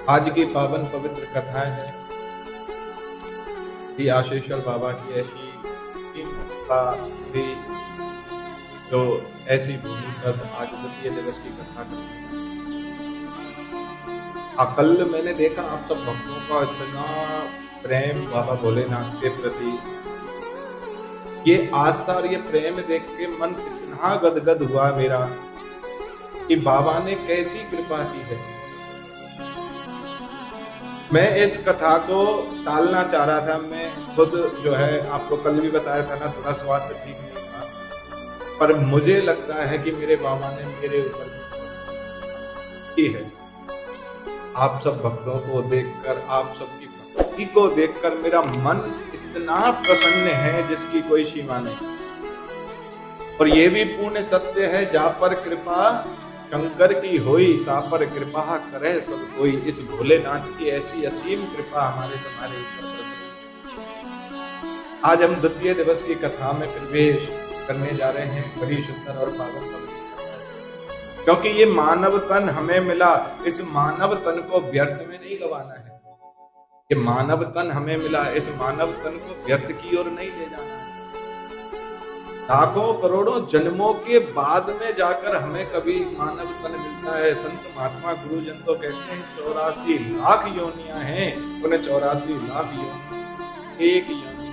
आज की पावन पवित्र कथा है श्री आशीश्वर बाबा की ऐसी का भी जो ऐसी भूमि पर आज द्वितीय दिवस की कथा करते हैं। कल मैंने देखा आप सब भक्तों का इतना प्रेम बाबा भोलेनाथ के प्रति, ये आस्था और ये प्रेम देख के मन इतना गदगद हुआ मेरा कि बाबा ने कैसी कृपा की है। मैं इस कथा को टालना चाह रहा था, मैं खुद जो है आपको कल भी बताया था ना, थोड़ा स्वास्थ्य ठीक नहीं था, पर मुझे लगता है कि मेरे बाबा ने मेरे ऊपर की है। आप सब भक्तों को देखकर, आप सबकी भक्ति को देखकर मेरा मन इतना प्रसन्न है जिसकी कोई सीमा नहीं। और ये भी पूर्ण सत्य है, जा पर कृपा शंकर की होई ता पर कृपा करे सब कोई। इस भोलेनाथ की ऐसी असीम कृपा हमारे तुम्हारे ऊपर। आज हम द्वितीय दिवस की कथा में प्रवेश करने जा रहे हैं, बड़ी सुंदर और पावन पवित्र, क्योंकि ये मानव तन हमें मिला, इस मानव तन को व्यर्थ में नहीं गवाना है। ये मानव तन हमें मिला, इस मानव तन को व्यर्थ की ओर नहीं ले जाना है। लाखों करोड़ों जन्मों के बाद में जाकर हमें कभी मानव तन मिलता है। संत महात्मा गुरुजन तो कहते हैं 84 लाख योनियां हैं, उन्हें 84 लाख योनि एक योनि।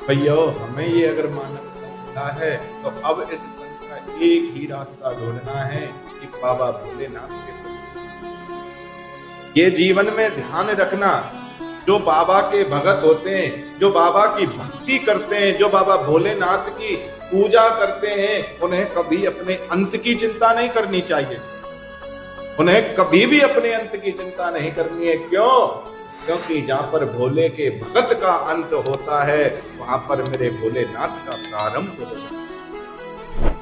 भैया हमें ये अगर मानव तन मिला है तो अब इस तन का एक ही रास्ता ढूंढना है कि बाबा भोलेनाथ के प्रति ये जीवन में ध्यान रखना। जो बाबा के भगत होते हैं, जो बाबा की भक्ति करते हैं, जो बाबा भोलेनाथ की पूजा करते हैं, उन्हें कभी अपने अंत की चिंता नहीं करनी चाहिए। उन्हें कभी भी अपने अंत की चिंता नहीं करनी है। क्यों? क्योंकि जहां पर भोले के भगत का अंत होता है वहां पर मेरे भोलेनाथ का प्रारंभ होता है,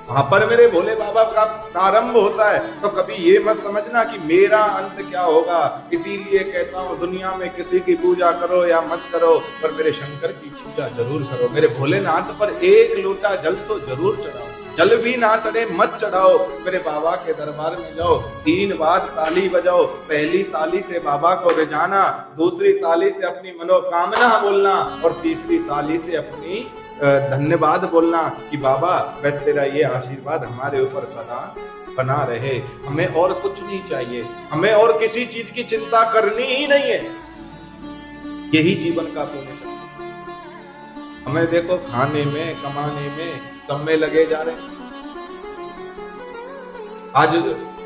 वहां पर मेरे भोले बाबा का प्रारंभ होता है। तो कभी ये मत समझना कि मेरा अंत क्या होगा। इसीलिए कहता हूँ दुनिया में किसी की पूजा करो या मत करो, पर मेरे शंकर की पूजा जरूर करो। मेरे भोलेनाथ पर एक लोटा जल तो जरूर चढ़ाओ, जल भी ना चढ़े मत चढ़ाओ। मेरे बाबा के दरबार में जाओ, 3 बार ताली बजाओ। पहली ताली से बाबा को रिझाना, दूसरी ताली से अपनी मनोकामना बोलना और तीसरी ताली से अपनी धन्यवाद बोलना कि बाबा बस तेरा ये आशीर्वाद हमारे ऊपर सदा बना रहे। हमें और कुछ नहीं चाहिए, हमें और किसी चीज की चिंता करनी ही नहीं है। यही जीवन का पुण्य। हमें देखो खाने में, कमाने में, सब में लगे जा रहे हैं। आज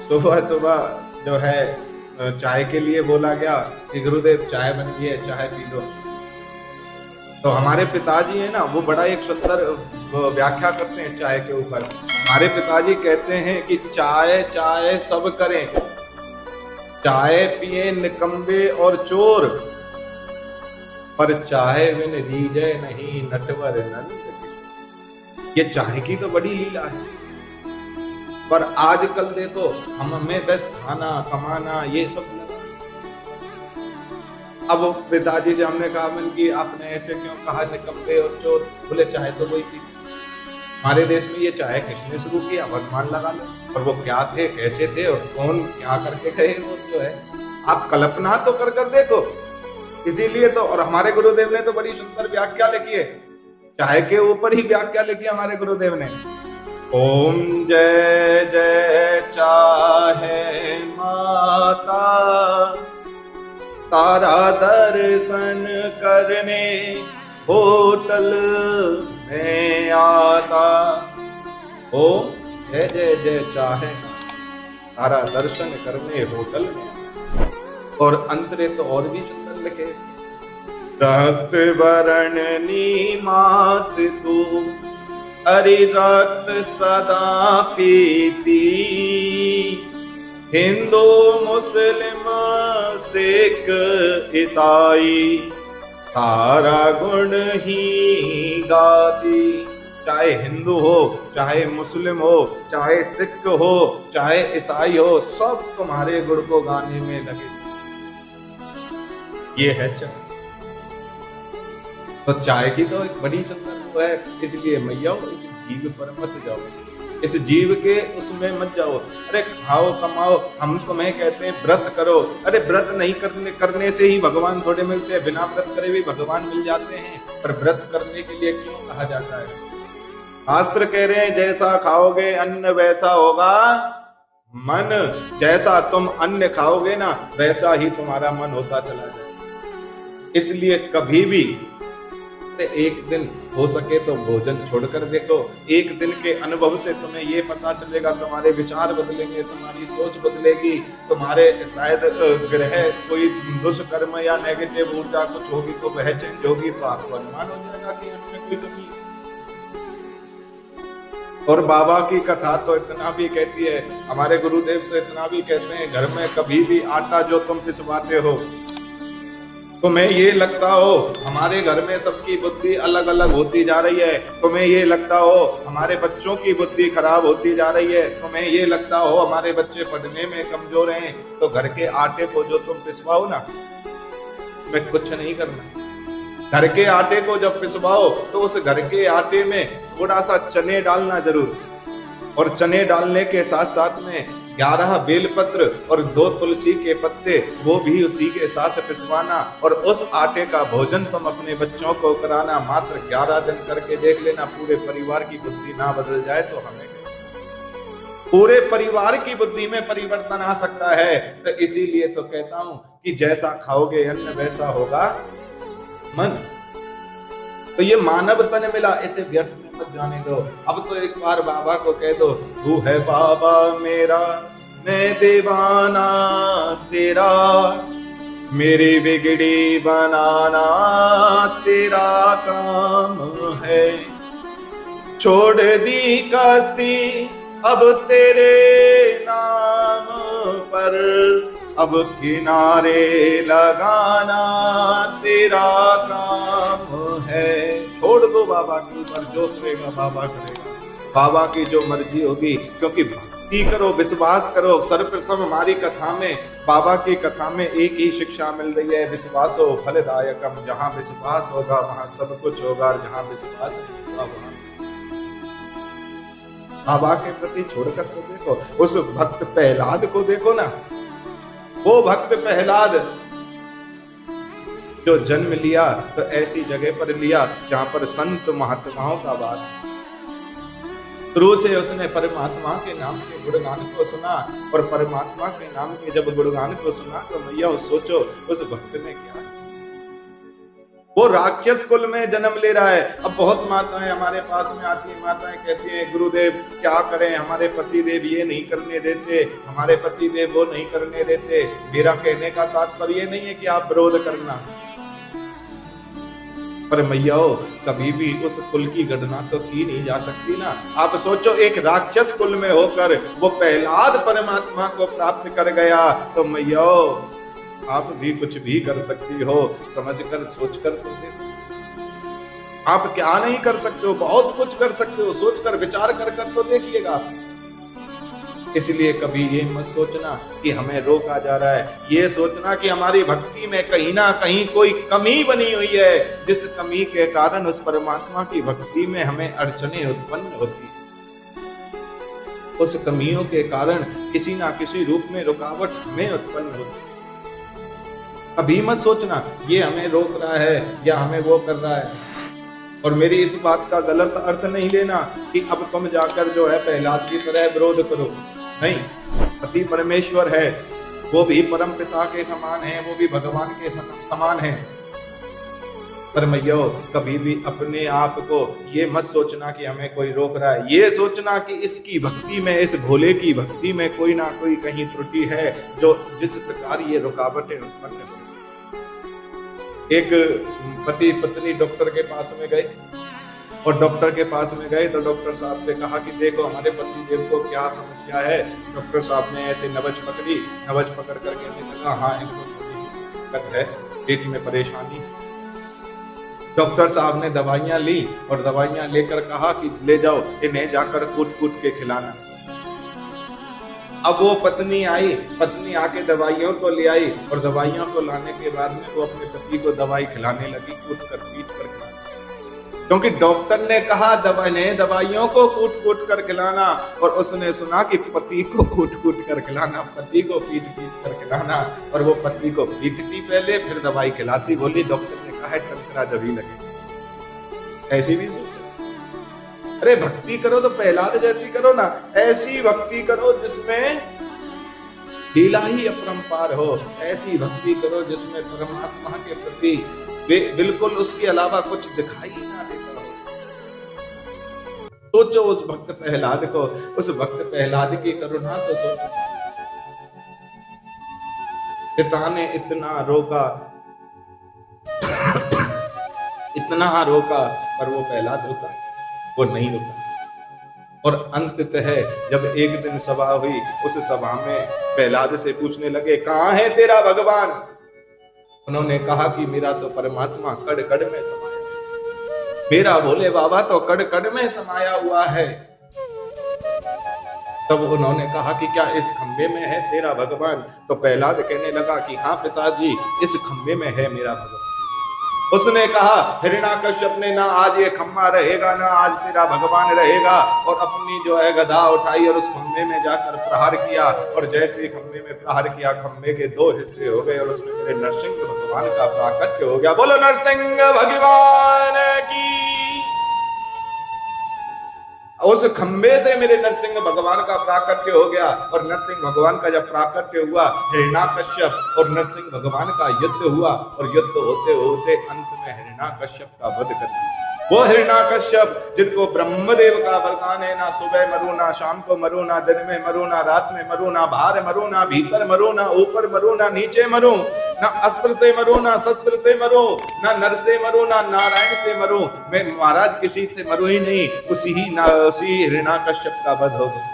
सुबह सुबह जो है चाय के लिए बोला गया कि गुरुदेव चाय बन गई है, चाय पी लो। तो हमारे पिताजी है ना, वो बड़ा एक सुंदर व्याख्या करते हैं चाय के ऊपर। हमारे पिताजी कहते हैं कि चाय चाय सब करें, चाय पिए निकम्बे और चोर, पर चाय बिन रीझे नहीं नटवर नंद। ये चाय की तो बड़ी लीला है, पर आजकल देखो हमें बस खाना कमाना ये सब। अब पिताजी से हमने कहा मन कि आपने ऐसे क्यों कहा निकम्बे और चोर? बोले चाय तो वही थी। हमारे देश में ये चाय किसने शुरू किया? भगवान लगा लो। और वो क्या थे, कैसे थे और कौन क्या करके गए, वो जो है आप कल्पना तो कर देखो। इसीलिए तो, और हमारे गुरुदेव ने तो बड़ी सुंदर व्याख्या लिखी है, चाय के ऊपर ही व्याख्या लिखी है हमारे गुरुदेव ने। ओम जय जय चाहे माता, तारा दर्शन करने होटल में आता। ओम जय जय जय चाहे तारा दर्शन करने होटल में। और अंतरे तो और भी सुंदर लिखे इसके। रक्त वर्ण मात तू हरि रक्त सदा पीती, हिंदू मुस्लिम सिख ईसाई तारा गुण ही गाती। चाहे हिंदू हो, चाहे मुस्लिम हो, चाहे सिख हो, चाहे ईसाई हो, सब तुम्हारे गुण को गाने में लगे। ये है चाय। तो चाय की तो एक बड़ी सुंदर वो है। इसलिए मैया इस जीव पर मत जाओ, इस जीव के उसमें मत जाओ। अरे खाओ कमाओ, हम तुम्हें कहते हैं व्रत करो। अरे व्रत नहीं करने से ही भगवान थोड़े मिलते हैं, बिना व्रत करे भी भगवान मिल जाते हैं। पर व्रत करने के लिए क्यों कहा जाता है? शास्त्र कह रहे हैं जैसा खाओगे अन्न वैसा होगा मन। जैसा तुम अन्न खाओगे ना वैसा ही तुम्हारा मन होता चला जाए। इसलिए कभी भी एक दिन हो सके तो भोजन छोड़कर देखो। एक दिन के अनुभव से तुम्हें ये पता चलेगा, तुम्हारे विचार बदलेंगे, तुम्हारी सोच बदलेगी, तुम्हारे शायद ग्रह कोई दुष्कर्म या नेगेटिव ऊर्जा कुछ होगी तो वह चेंज होगी, तो आपको अनुमान हो जाएगा कि उनमें कोई कमी है। और बाबा की कथा तो इतना भी कहती है, हमारे गुरुदेव तो इतना भी कहते हैं, घर में कभी भी आटा जो तुम पिसवाते हो, तुम्हें ये लगता हो हमारे घर में सबकी बुद्धि अलग अलग होती जा रही है, तुम्हें ये लगता हो हमारे बच्चों की बुद्धि खराब होती जा रही है, तुम्हें ये लगता हो हमारे बच्चे पढ़ने में कमजोर हैं, तो घर के आटे को जो तुम पिसवाओ ना, मैं कुछ नहीं करना। घर के आटे को जब पिसवाओ तो उस घर के आटे में थोड़ा सा चने डालना जरूर, और चने डालने के साथ साथ में 11 बेलपत्र और 2 तुलसी के पत्ते वो भी उसी के साथ पिसवाना, और उस आटे का भोजन तुम अपने बच्चों को कराना। मात्र 11 दिन करके देख लेना, पूरे परिवार की बुद्धि ना बदल जाए तो हमें पूरे परिवार की बुद्धि में परिवर्तन आ सकता है। तो इसीलिए तो कहता हूं कि जैसा खाओगे अन्न वैसा होगा मन। तो ये मानव तन मिला, इसे व्यर्थ में मत जाने दो। अब तो एक बार बाबा को कह दो, तू है बाबा मेरा मैं दीवाना तेरा, मेरी बिगड़ी बनाना तेरा काम है। छोड़ दी कश्ती अब तेरे नाम पर, अब किनारे लगाना तेरा काम है। छोड़ दो बाबा के ऊपर, जो करेगा बाबा करेगा, बाबा की जो मर्जी होगी। क्योंकि भक्ति करो, विश्वास करो। सर्वप्रथम हमारी कथा में, बाबा की कथा में एक ही शिक्षा मिल रही है, विश्वासो फलदायकम। जहां विश्वास होगा वहां सब कुछ होगा, और जहां विश्वास नहीं होगा वहां बाबा के प्रति छोड़कर तो देखो। उस भक्त प्रहलाद को देखो ना, वो भक्त प्रहलाद जो जन्म लिया तो ऐसी जगह पर लिया जहां पर संत महात्माओं का वास। शुरू से उसने परमात्मा के नाम के गुणगान को सुना, और परमात्मा के नाम के जब गुणगान को सुना तो भैया सोचो उस भक्त में क्या, वो राक्षस कुल में जन्म ले रहा है। अब बहुत माताएं हमारे पास में आती है, माताएं कहती हैं गुरुदेव क्या करें, हमारे पति देव ये नहीं करने देते, हमारे पति देव वो नहीं करने देते। मेरा कहने का तात्पर्य नहीं है कि आप विरोध करना, पर मैयाओ कभी भी उस कुल की गणना तो की नहीं जा सकती ना। आप सोचो एक राक्षस कुल में होकर वो प्रहलाद परमात्मा को प्राप्त कर गया, तो मैयाओ आप भी कुछ भी कर सकती हो। समझकर सोचकर तो देखो, आप क्या नहीं कर सकते हो, बहुत कुछ कर सकते हो। सोचकर विचार कर तो देखिएगा। इसलिए कभी ये मत सोचना कि हमें रोका जा रहा है, ये सोचना कि हमारी भक्ति में कहीं ना कहीं कोई कमी बनी हुई है, जिस कमी के कारण उस परमात्मा की भक्ति में हमें अड़चनें उत्पन्न होती, उस कमियों के कारण किसी ना किसी रूप में रुकावट हमें उत्पन्न होती। अभी मत सोचना ये हमें रोक रहा है या हमें वो कर रहा है। और मेरी इस बात का गलत अर्थ नहीं लेना कि अब तुम जाकर जो है प्रहलाद की तरह विरोध करो, नहीं। पति परमेश्वर है, वो भी परम पिता के समान है, वो भी भगवान के समान है। पर मैयो कभी भी अपने आप को ये मत सोचना कि हमें कोई रोक रहा है, ये सोचना कि इसकी भक्ति में, इस भोले की भक्ति में कोई ना कोई कहीं त्रुटि है, जो जिस प्रकार ये रुकावटें उत्पन्न हो। एक पति पत्नी डॉक्टर के पास में गए, और डॉक्टर के पास में गए तो डॉक्टर साहब से कहा कि देखो हमारे पति देव को क्या समस्या है। डॉक्टर साहब ने ऐसे नब्ज पकड़ी, नब्ज पकड़ कर कहने लगा हाँ इनको दिक्कत है, पेट में परेशानी। डॉक्टर साहब ने दवाइयां ली, और दवाइयां लेकर कहा कि ले जाओ इन्हें जाकर कूट कूट के खिलाना। अब वो पत्नी आई, पत्नी आके दवाइयों को ले आई, और दवाइयों को लाने के बाद में वो अपने पति को दवाई खिलाने लगी, कूट कर पीट कर खिलाने। क्योंकि डॉक्टर ने कहा दवाइयों को कूट कूट कर खिलाना, और उसने सुना कि पति को कूट कूट कर खिलाना, पति को पीट पीट कर खिलाना, और वो पति को पीटती पहले फिर दवाई खिलाती। बोली डॉक्टर ने कहा है टंकरा जब ही लगे। ऐसी भी सोच, अरे भक्ति करो तो प्रहलाद जैसी करो ना, ऐसी भक्ति करो जिसमें लीला ही अपरंपार हो, ऐसी भक्ति करो जिसमें परमात्मा के प्रति बिल्कुल उसके अलावा कुछ दिखाई ना देता हो। सोचो उस भक्त प्रहलाद को, उस भक्त प्रहलाद की करुणा तो सोचो। पिता ने इतना रोका इतना रोका, पर वो प्रहलाद रुका, वो नहीं रुका। और अंततः जब एक दिन सभा हुई, उस सभा में प्रहलाद से पूछने लगे कहां है तेरा भगवान। उन्होंने कहा कि मेरा तो परमात्मा कड़ कड़ में समाया, मेरा भोले बाबा तो कड़ कड़ में समाया हुआ है। तब उन्होंने कहा कि क्या इस खंबे में है तेरा भगवान। तो प्रहलाद कहने लगा कि हाँ पिताजी, इस खंबे में है मेरा भगवान। उसने कहा हिरण्याकश्यप ने ना आज ये खम्मा रहेगा, ना आज तेरा भगवान रहेगा, और अपनी जो है गदा उठाई और उस खम्बे में जाकर प्रहार किया। और जैसे खम्बे में प्रहार किया, खम्बे के 2 हिस्से हो गए और उसमें मेरे नरसिंह भगवान का प्राकट्य हो गया। बोलो नरसिंह भगवान की। उस खंबे से मेरे नरसिंह भगवान का प्राकट्य हो गया। और नरसिंह भगवान का जब प्राकट्य हुआ, हिरण्याकश्यप और नरसिंह भगवान का युद्ध हुआ, और युद्ध होते होते अंत में हिरण्याकश्यप का वध कर दिया। वो हिरण्याकश्यप जिनको ब्रह्मदेव का वरदान है, ना सुबह मरू, ना शाम को मरू, ना दिन में मरू, ना रात में मरू, ना बाहर मरू, ना भीतर मरू, ना ऊपर मरू, ना नीचे मरू, ना अस्त्र से मरू, ना शस्त्र से मरू, ना नर से मरू, ना नारायण से मरू, मैं महाराज किसी से मरू ही नहीं। उसी हिरण्याकश्यप का वध हो गया।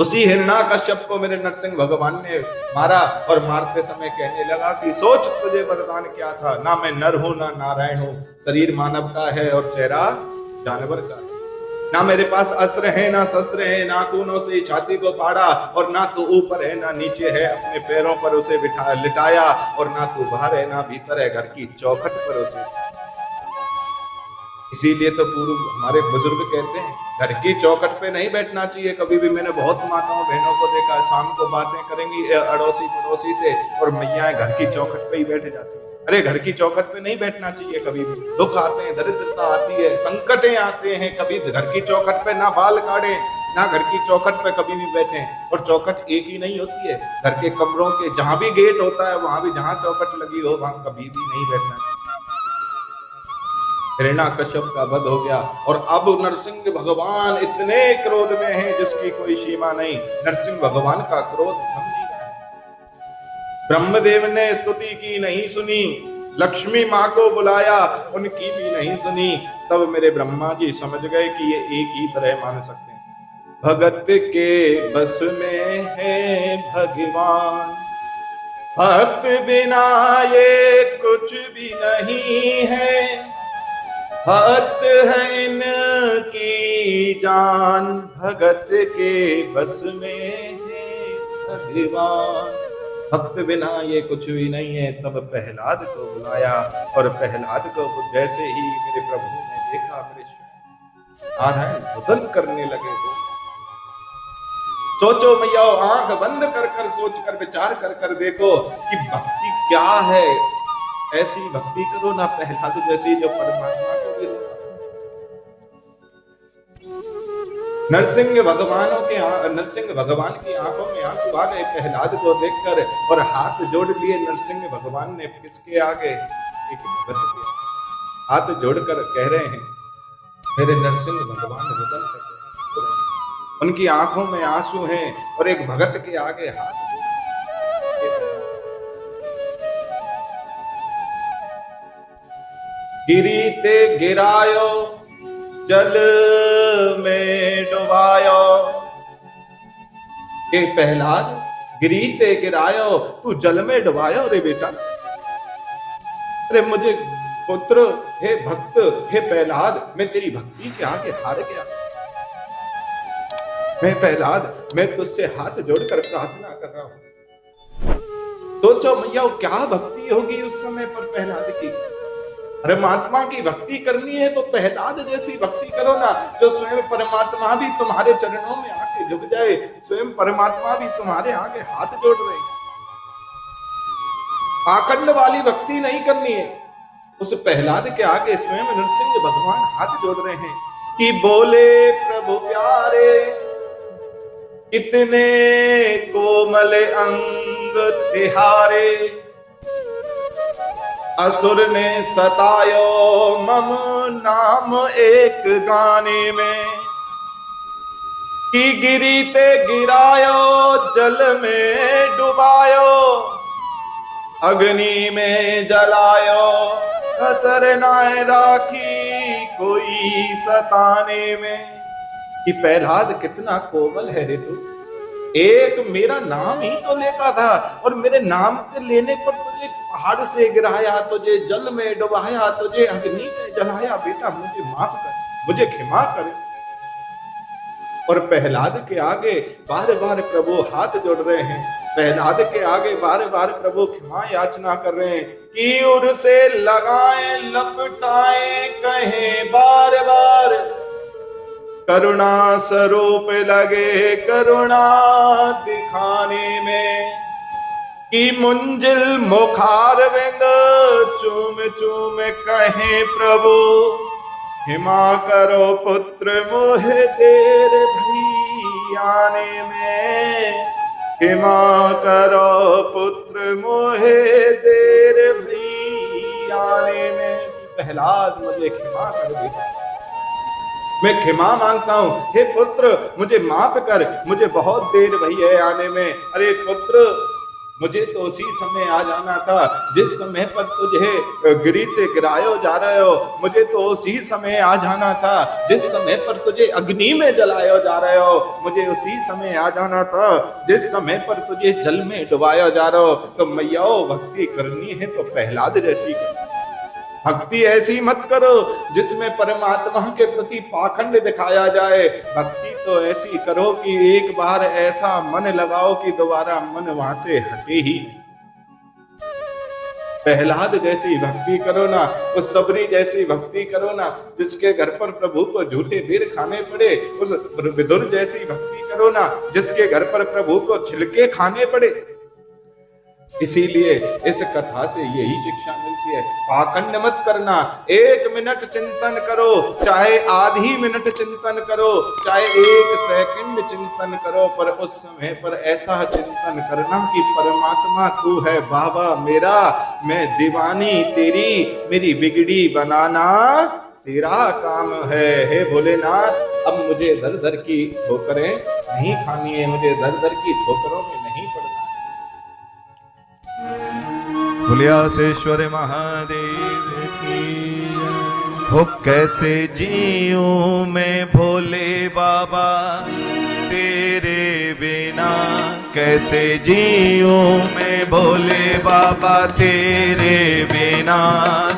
उसी हिरण्याकश्यप को मेरे नरसिंह भगवान ने मारा, और मारते समय कहने लगा कि सोच तुझे वरदान क्या था, ना मैं नर हूं ना नारायण हूं, शरीर मानव का है और चेहरा जानवर का है, ना मेरे पास अस्त्र है ना शस्त्र है, ना नाखूनों से छाती को फाड़ा, और ना तो ऊपर है ना नीचे है, अपने पैरों पर उसे लिटाया, और ना तो बाहर है ना भीतर है, घर की चौखट पर उसे। इसीलिए तो पूर्व हमारे बुजुर्ग कहते हैं घर की चौखट पे नहीं बैठना चाहिए कभी भी। मैंने बहुत माताओं बहनों को देखा है, शाम को बातें करेंगी अड़ोसी पड़ोसी से, और मैया घर की चौखट पे ही बैठ जाती है। अरे घर की चौखट पे नहीं बैठना चाहिए कभी भी। दुख आते हैं, दरिद्रता आती है, संकटें आते हैं, कभी घर की चौखट पे ना बाल काटें, ना घर की चौखट पे कभी भी बैठे। और चौखट एक ही नहीं होती है, घर के कमरों के जहां भी गेट होता है, वहां भी जहां चौखट लगी हो वहां कभी भी नहीं बैठना चाहिए। हिरण्याकश्यप का वध हो गया, और अब नरसिंह भगवान इतने क्रोध में हैं जिसकी कोई सीमा नहीं। नरसिंह भगवान का क्रोध थम नहीं रहा है। ब्रह्मदेव ने स्तुति की, नहीं सुनी। लक्ष्मी माँ को बुलाया, उनकी भी नहीं सुनी। तब मेरे ब्रह्मा जी समझ गए कि ये एक ही तरह मान सकते हैं, भगत के बस में है भगवान, भक्त बिना ये कुछ भी नहीं है, भक्त है इनकी जान, भगत के बस में है भगवान, भक्त बिना ये कुछ भी नहीं है। तब प्रहलाद को बुलाया, और प्रहलाद को जैसे ही मेरे प्रभु ने देखा, मेरे नारायण रुदन करने लगे। सोचो मैया, आंख बंद कर कर सोच कर विचार कर कर देखो कि भक्ति क्या है। ऐसी भक्ति करो ना प्रहलाद जैसी, जो परमात्मा को भी रोका। नरसिंह भगवान की आंखों में आंसू आ गए प्रहलाद को देखकर, और हाथ जोड़ लिए नरसिंह भगवान ने। किसके आगे? एक भगत के हाथ जोड़कर कह रहे हैं, मेरे नरसिंह भगवान रुदन कर रहे हैं, उनकी आंखों में आंसू हैं, और एक भगत के आगे हाथ। गिरीते गिरायो जल में डुबायो, के प्रहलाद गिरीते गिरायो, तू जल में डुबायो रे बेटा। अरे मुझे पुत्र, हे भक्त, हे प्रहलाद, मैं तेरी भक्ति के आगे हार गया। मैं प्रहलाद, मैं तुझसे हाथ जोड़कर प्रार्थना कर रहा हूं। सोचो मैया, क्या भक्ति होगी उस समय पर प्रहलाद की। परमात्मा की भक्ति करनी है तो प्रहलाद जैसी भक्ति करो ना, जो स्वयं परमात्मा भी तुम्हारे चरणों में आके झुक जाए, स्वयं परमात्मा भी तुम्हारे आगे हाथ जोड़ रहे हैं। पाखंड वाली भक्ति नहीं करनी है। उस प्रहलाद के आगे स्वयं नरसिंह भगवान हाथ जोड़ रहे हैं कि बोले प्रभु प्यारे, इतने कोमल अंग तिहारे, असुर ने सतायो मम नाम एक गाने में, कि गिरी ते गिरायो जल में डुबायो, अग्नि में जलायो, असर नाय राखी कोई सताने में। कि प्रहलाद कितना कोमल है रे तू, एक मेरा नाम ही तो लेता था और मेरे नाम के लेने पर तुझे पहाड़ से गिराया, तुझे जल में डुबाया, तुझे अग्नि में जलाया। बेटा मुझे माफ कर, मुझे क्षमा कर। और प्रहलाद के आगे बार बार प्रभु हाथ जोड़ रहे हैं, प्रहलाद के आगे बार बार प्रभु क्षमा याचना कर रहे हैं कि उर से लगाए लपटाए कहें बार बार, करुणा स्वरूप लगे करुणा दिखाने में, कि मुंजिल मुखार विंद चूम चूम कहें प्रभु, क्षमा करो पुत्र मोहे देर भई आने में, क्षमा करो पुत्र मोहे देर भई आने में। प्रहलाद मुझे क्षमा कर बेटा, मैं क्षमा मांगता हूं, हे पुत्र मुझे माफ कर, मुझे बहुत देर भई है आने में। अरे पुत्र मुझे तो उसी समय आ जाना था जिस समय पर तुझे गिरी से गिरायो जा रहे हो, मुझे तो उसी समय आ जाना था जिस समय पर तुझे अग्नि में जलायो जा रहे हो, मुझे उसी समय आ जाना था जिस समय पर तुझे जल में डुबाया जा रहे हो। तो मैया भक्ति करनी है तो प्रहलाद जैसी करो, भक्ति ऐसी मत करो जिसमें परमात्मा के प्रति पाखंड दिखाया जाए। भक्ति तो ऐसी करो कि एक बार ऐसा मन लगाओ कि दोबारा मन वहां से हटे ही नहीं। प्रहलाद जैसी भक्ति करो ना, उस सबरी जैसी भक्ति करो ना जिसके घर पर प्रभु को झूठे वीर खाने पड़े, उस विदुर जैसी भक्ति करो ना जिसके घर पर प्रभु को छिलके खाने पड़े। इसीलिए इस कथा से यही शिक्षा मिलती है, पाखंड मत करना। 1 मिनट चिंतन करो, चाहे आधी मिनट चिंतन करो, चाहे 1 सेकंड चिंतन करो, पर उस समय पर ऐसा चिंतन करना कि परमात्मा तू है बाबा मेरा, मैं दीवानी तेरी, मेरी बिगड़ी बनाना तेरा काम है। हे भोलेनाथ, अब मुझे दर दर की ठोकरें नहीं खानी है, मुझे दर दर की ठोकरों में नहीं पड़ना। भुलियासेश्वर महादेव की हो, कैसे जीऊं मैं भोले बाबा तेरे बिना, कैसे जीऊं मैं भोले बाबा तेरे बिना,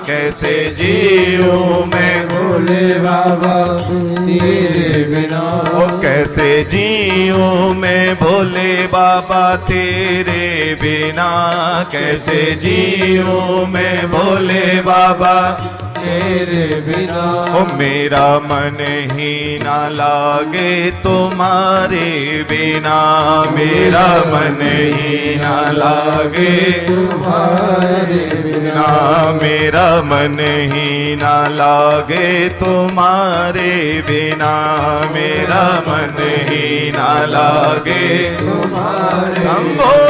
कैसे जीऊं मैं भोले बाबा तेरे बिना, ओ कैसे जीऊं मैं भोले बाबा तेरे बिना, कैसे जीऊं मैं भोले बाबा तेरे बिना। ओ मेरा मन ही ना लागे तुम्हारे बिना, मेरा मन ही ना लागे तुम्हारे बिना, मेरा मन ही ना लागे तुम्हारे बिना, मेरा मन ही ना लागे तुम्हारे। शंभो